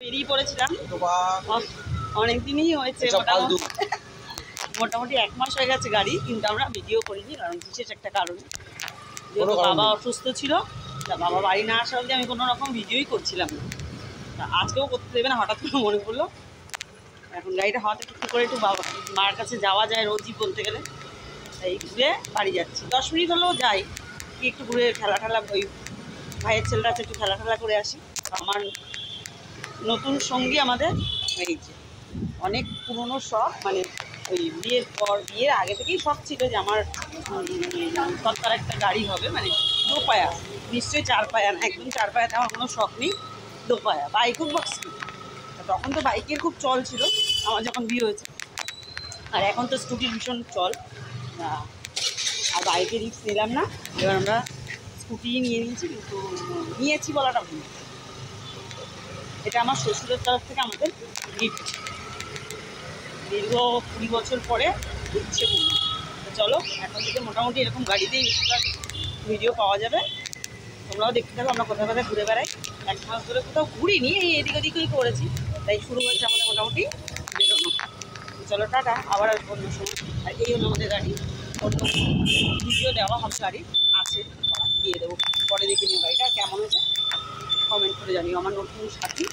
বেরিয়ে পড়েছিলাম, অনেক দিনই হয়েছে, মোটামুটি 1 মাস হয়ে গেছে গাড়ি, কিন্তু আমরা ভিডিও করিনি, কারণ বিশেষ একটা কারণে, যেহেতু বাবা অসুস্থ ছিল, তা বাবা বাড়ি না আসা অবধি আমি কোনো রকম ভিডিওই করছিলাম না। তা আজকেও করতে দেবে না, হঠাৎ করে মনে পড়লো। এখন গাড়িটা হওয়াতে একটু করে একটু বাবা মার কাছে যাওয়া যায় রোজই বলতে গেলে, তাই ঘুরে বাড়ি যাচ্ছি। 10 মিনিট হলেও যাই, একটু ঘুরে খেলা ওই ভাইয়ের ছেলেটা একটু খেলা করে আসি। আমার নতুন সঙ্গী আমাদের এই যে, অনেক পুরনো শখ, মানে ওই বিয়ের আগে থেকেই শখ ছিল যে আমার সত্তার একটা গাড়ি হবে, মানে দোপায়া, নিশ্চয়ই 4 পায়া না, একদম 4 পায়াতে আমার কোনো শখ নেই, দোপায়া বাইক হোক বা স্কুটি। তখন তো বাইকের খুব চল ছিল আমার যখন বিয়ে হয়েছে, আর এখন তো স্কুটির ভীষণ চল, আর বাইকে রিস্ক নিলাম না, এবার আমরা স্কুটি নিয়ে নিয়েছি, কিন্তু নিয়েছি বলাটা ভুল, এটা আমার শ্বশুরের তরফ থেকে আমাদের গিফট, দীর্ঘ 20 বছর পরে ইচ্ছে পূর্ণ। তো চলো, এখন থেকে মোটামুটি এরকম গাড়িতেই বেশিরভাগ ভিডিও পাওয়া যাবে, তোমরাও দেখতে থাকো আমরা কোথায় কোথায় ঘুরে বেড়াই। 1 মাস ধরে কোথাও ঘুরিনি, এই এদিক ওদিকই করেছি, তাই শুরু হয়েছে আমাদের মোটামুটি বেরোনো। চলো টাটা, আবার আসবো অন্য সময়। আর এই হলো আমাদের গাড়ি, অন্য ভিডিও দেওয়া হবে, গাড়ি আছে দিয়ে দেবো, পরে দেখে নিও গাড়িটা কেমন হয়েছে, কমেন্ট করে জানিও। আমার নতুন সাথী।